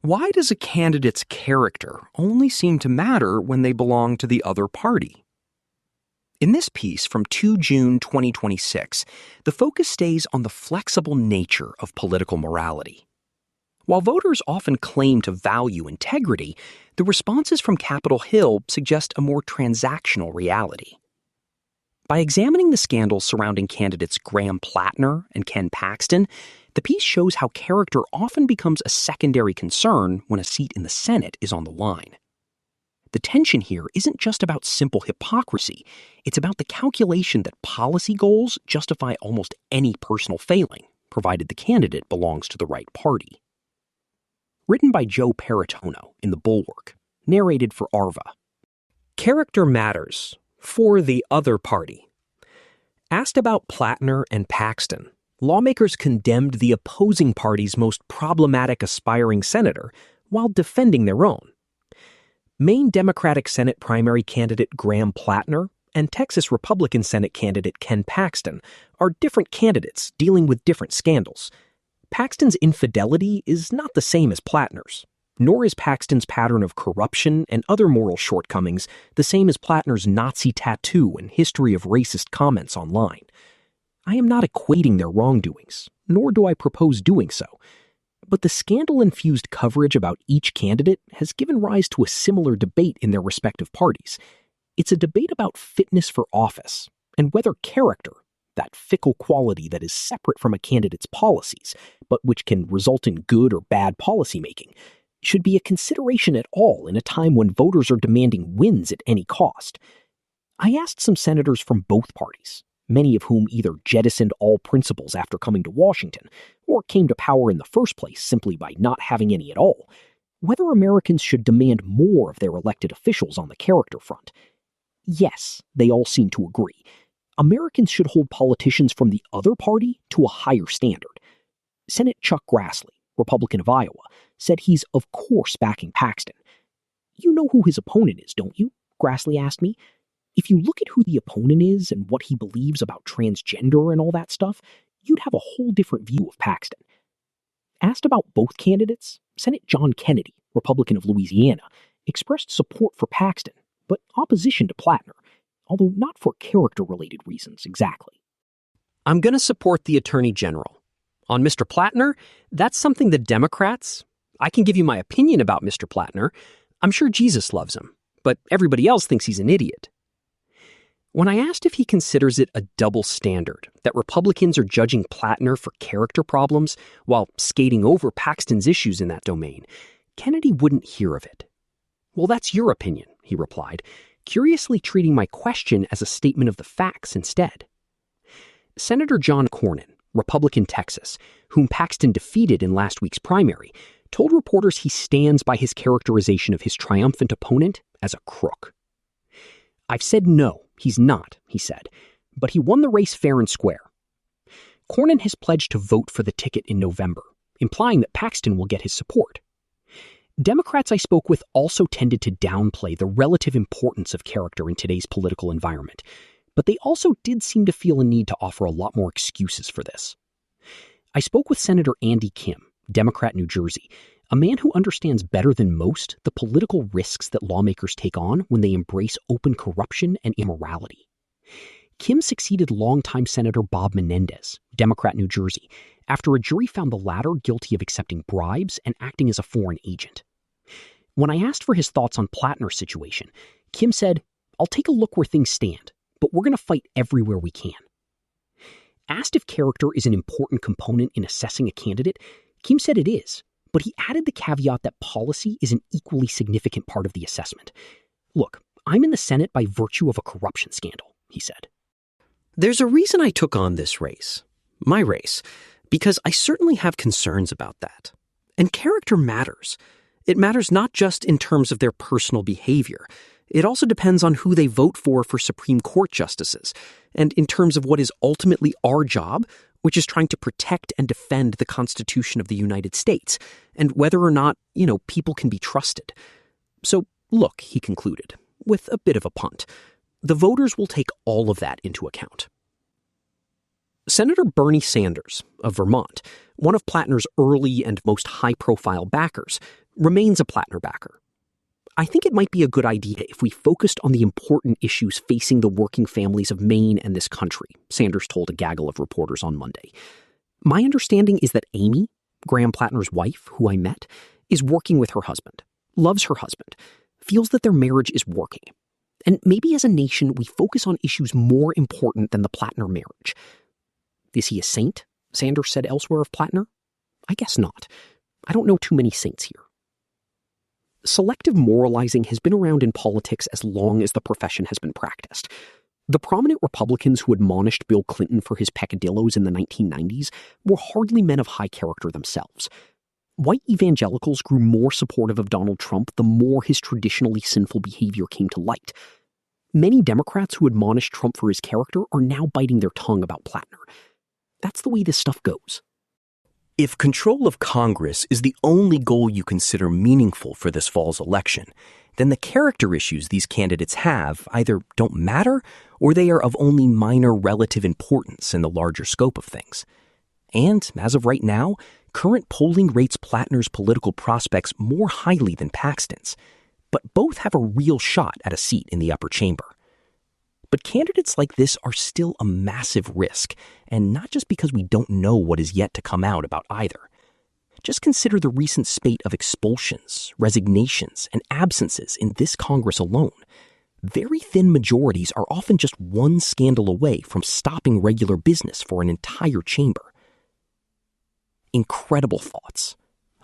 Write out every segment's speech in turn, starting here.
Why does a candidate's character only seem to matter when they belong to the other party? In this piece from 2 June 2026, the focus stays on the flexible nature of political morality. While voters often claim to value integrity, the responses from Capitol Hill suggest a more transactional reality. By examining the scandals surrounding candidates Graham Platner and Ken Paxton, the piece shows how character often becomes a secondary concern when a seat in the Senate is on the line. The tension here isn't just about simple hypocrisy, it's about the calculation that policy goals justify almost any personal failing, provided the candidate belongs to the right party. Written by Joe Peritono in The Bulwark, narrated for Arva. Character matters for the other party. Asked about Platner and Paxton, lawmakers condemned the opposing party's most problematic aspiring senator while defending their own. Maine Democratic Senate primary candidate Graham Platner and Texas Republican Senate candidate Ken Paxton are different candidates dealing with different scandals. Paxton's infidelity is not the same as Platner's, nor is Paxton's pattern of corruption and other moral shortcomings the same as Platner's Nazi tattoo and history of racist comments online. I am not equating their wrongdoings, nor do I propose doing so. But the scandal-infused coverage about each candidate has given rise to a similar debate in their respective parties. It's a debate about fitness for office, and whether character, that fickle quality that is separate from a candidate's policies, but which can result in good or bad policymaking, should be a consideration at all in a time when voters are demanding wins at any cost. I asked some senators from both parties, many of whom either jettisoned all principles after coming to Washington, or came to power in the first place simply by not having any at all, whether Americans should demand more of their elected officials on the character front. Yes, they all seem to agree. Americans should hold politicians from the other party to a higher standard. Senate Chuck Grassley, Republican of Iowa, said he's of course backing Paxton. You know who his opponent is, don't you? Grassley asked me. If you look at who the opponent is and what he believes about transgender and all that stuff, you'd have a whole different view of Paxton. Asked about both candidates, Senate John Kennedy, Republican of Louisiana, expressed support for Paxton, but opposition to Platner, although not for character-related reasons exactly. I'm going to support the Attorney General. On Mr. Platner, that's something the Democrats... I can give you my opinion about Mr. Platner. I'm sure Jesus loves him, but everybody else thinks he's an idiot. When I asked if he considers it a double standard, that Republicans are judging Platner for character problems while skating over Paxton's issues in that domain, Kennedy wouldn't hear of it. Well, that's your opinion, he replied, curiously treating my question as a statement of the facts instead. Senator John Cornyn, Republican Texas, whom Paxton defeated in last week's primary, told reporters he stands by his characterization of his triumphant opponent as a crook. I've said no, he's not, he said, but he won the race fair and square. Cornyn has pledged to vote for the ticket in November, implying that Paxton will get his support. Democrats I spoke with also tended to downplay the relative importance of character in today's political environment, but they also did seem to feel a need to offer a lot more excuses for this. I spoke with Senator Andy Kim, Democrat New Jersey, a man who understands better than most the political risks that lawmakers take on when they embrace open corruption and immorality. Kim succeeded longtime Senator Bob Menendez, Democrat New Jersey, after a jury found the latter guilty of accepting bribes and acting as a foreign agent. When I asked for his thoughts on Platner's situation, Kim said, "I'll take a look where things stand, but we're going to fight everywhere we can." Asked if character is an important component in assessing a candidate, Kim said it is, but he added the caveat that policy is an equally significant part of the assessment. Look, I'm in the Senate by virtue of a corruption scandal, he said. There's a reason I took on this race, my race, because I certainly have concerns about that. And character matters. It matters not just in terms of their personal behavior. It also depends on who they vote for Supreme Court justices, and in terms of what is ultimately our job, which is trying to protect and defend the Constitution of the United States, and whether or not, people can be trusted. So, look, he concluded, with a bit of a punt, the voters will take all of that into account. Senator Bernie Sanders of Vermont, one of Platner's early and most high-profile backers, remains a Platner backer. I think it might be a good idea if we focused on the important issues facing the working families of Maine and this country, Sanders told a gaggle of reporters on Monday. My understanding is that Amy, Graham Platner's wife, who I met, is working with her husband, loves her husband, feels that their marriage is working. And maybe as a nation, we focus on issues more important than the Platner marriage. Is he a saint? Sanders said elsewhere of Platner. I guess not. I don't know too many saints here. Selective moralizing has been around in politics as long as the profession has been practiced. The prominent Republicans who admonished Bill Clinton for his peccadillos in the 1990s were hardly men of high character themselves. White evangelicals grew more supportive of Donald Trump the more his traditionally sinful behavior came to light. Many Democrats who admonished Trump for his character are now biting their tongue about Platner. That's the way this stuff goes. If control of Congress is the only goal you consider meaningful for this fall's election, then the character issues these candidates have either don't matter or they are of only minor relative importance in the larger scope of things. And, as of right now, current polling rates Platner's political prospects more highly than Paxton's, but both have a real shot at a seat in the upper chamber. But candidates like this are still a massive risk, and not just because we don't know what is yet to come out about either. Just consider the recent spate of expulsions, resignations, and absences in this Congress alone. Very thin majorities are often just one scandal away from stopping regular business for an entire chamber. Incredible thoughts.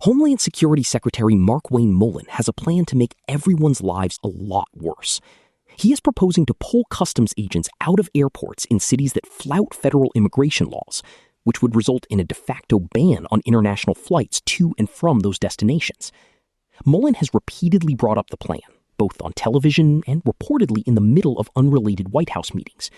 Homeland Security Secretary Mark Wayne Mullen has a plan to make everyone's lives a lot worse. He is proposing to pull customs agents out of airports in cities that flout federal immigration laws, which would result in a de facto ban on international flights to and from those destinations. Mullen has repeatedly brought up the plan, both on television and reportedly in the middle of unrelated White House meetings.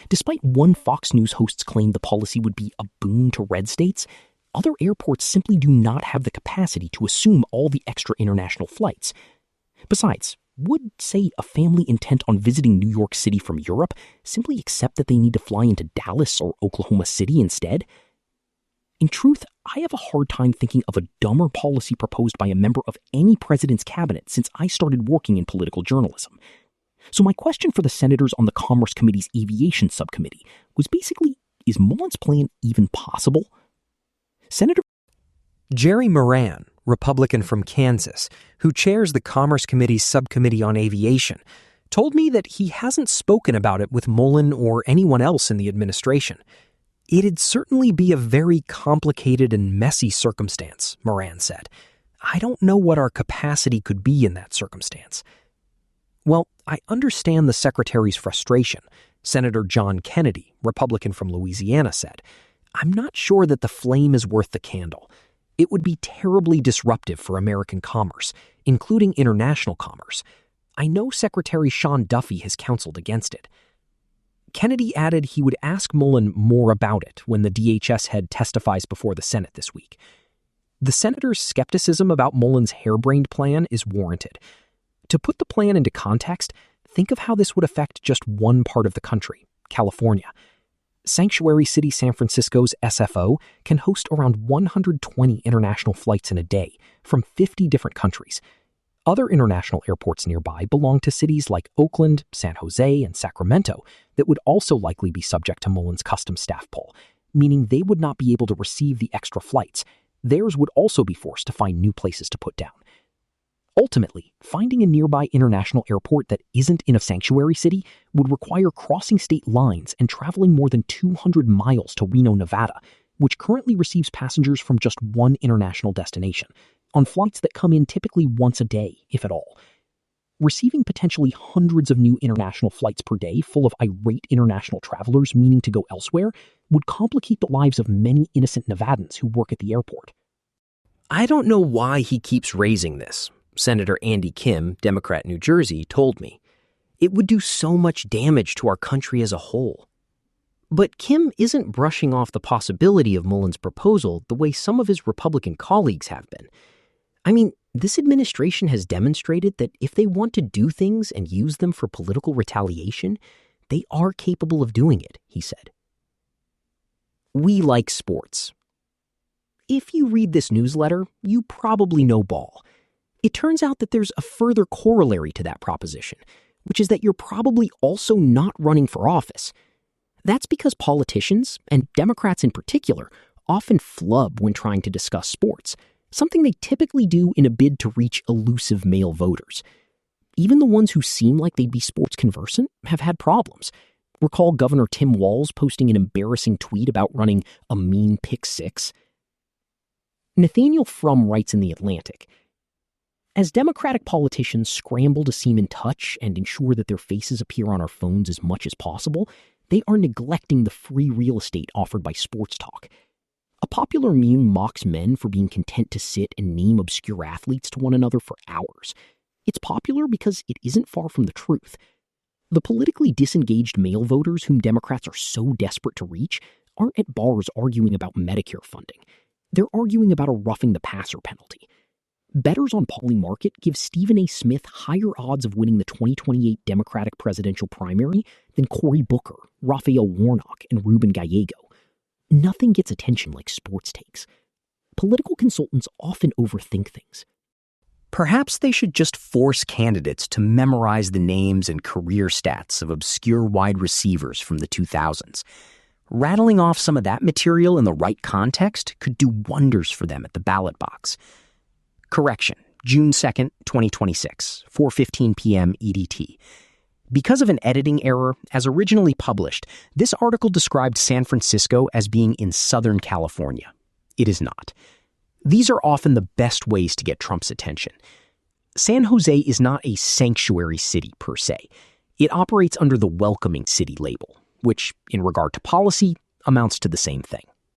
Despite one Fox News host's claim the policy would be a boon to red states, other airports simply do not have the capacity to assume all the extra international flights. Besides, would, say, a family intent on visiting New York City from Europe simply accept that they need to fly into Dallas or Oklahoma City instead? In truth, I have a hard time thinking of a dumber policy proposed by a member of any president's cabinet since I started working in political journalism. So my question for the senators on the Commerce Committee's Aviation Subcommittee was basically, is Mullen's plan even possible? Senator Jerry Moran, Republican from Kansas, who chairs the Commerce Committee's Subcommittee on Aviation, told me that he hasn't spoken about it with Mullen or anyone else in the administration. It'd certainly be a very complicated and messy circumstance, Moran said. I don't know what our capacity could be in that circumstance. Well, I understand the secretary's frustration, Senator John Kennedy, Republican from Louisiana, said. I'm not sure that the flame is worth the candle. It would be terribly disruptive for American commerce, including international commerce. I know Secretary Sean Duffy has counseled against it. Kennedy added he would ask Mullen more about it when the DHS head testifies before the Senate this week. The senator's skepticism about Mullen's harebrained plan is warranted. To put the plan into context, think of how this would affect just one part of the country, California. Sanctuary City San Francisco's SFO can host around 120 international flights in a day from 50 different countries. Other international airports nearby belong to cities like Oakland, San Jose, and Sacramento that would also likely be subject to Mullen's custom staff poll, meaning they would not be able to receive the extra flights. Theirs would also be forced to find new places to put down. Ultimately, finding a nearby international airport that isn't in a sanctuary city would require crossing state lines and traveling more than 200 miles to Reno, Nevada, which currently receives passengers from just one international destination, on flights that come in typically once a day, if at all. Receiving potentially hundreds of new international flights per day full of irate international travelers meaning to go elsewhere would complicate the lives of many innocent Nevadans who work at the airport. I don't know why he keeps raising this, Senator Andy Kim, Democrat New Jersey, told me. It would do so much damage to our country as a whole. But Kim isn't brushing off the possibility of Mullen's proposal the way some of his Republican colleagues have been. I mean, this administration has demonstrated that if they want to do things and use them for political retaliation, they are capable of doing it, he said. We like sports. If you read this newsletter, you probably know ball. It turns out that there's a further corollary to that proposition, which is that you're probably also not running for office. That's because politicians, and Democrats in particular, often flub when trying to discuss sports, something they typically do in a bid to reach elusive male voters. Even the ones who seem like they'd be sports conversant have had problems. Recall Governor Tim Walz posting an embarrassing tweet about running a mean pick six. Nathaniel Frum writes in The Atlantic, "As Democratic politicians scramble to seem in touch and ensure that their faces appear on our phones as much as possible, they are neglecting the free real estate offered by sports talk. A popular meme mocks men for being content to sit and name obscure athletes to one another for hours. It's popular because it isn't far from the truth. The politically disengaged male voters whom Democrats are so desperate to reach aren't at bars arguing about Medicare funding. They're arguing about a roughing the passer penalty. Bettors on Polymarket give Stephen A. Smith higher odds of winning the 2028 Democratic presidential primary than Cory Booker, Raphael Warnock, and Ruben Gallego. Nothing gets attention like sports takes. Political consultants often overthink things." Perhaps they should just force candidates to memorize the names and career stats of obscure wide receivers from the 2000s. Rattling off some of that material in the right context could do wonders for them at the ballot box. Correction, June 2nd, 2026, 4:15 p.m. EDT. Because of an editing error, as originally published, this article described San Francisco as being in Southern California. It is not. These are often the best ways to get Trump's attention. San Jose is not a sanctuary city per se. It operates under the welcoming city label, which, in regard to policy, amounts to the same thing.